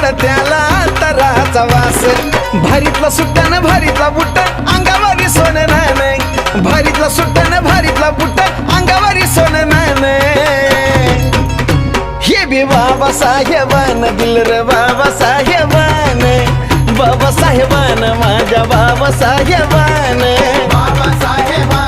पडत्याला तराचा वास भारीतला सुट्टान भारीतला बुट्ट अंगावरी सोनं नाणं भारीतला सुट्टान भारीतला बुट्ट अंगावरी सोनं नाणं हे बी बाबा साहेबान दिल रे बाबा साहेबान बाबा साहेबान माझ्या बाबा साहेबान बाबा साहेबा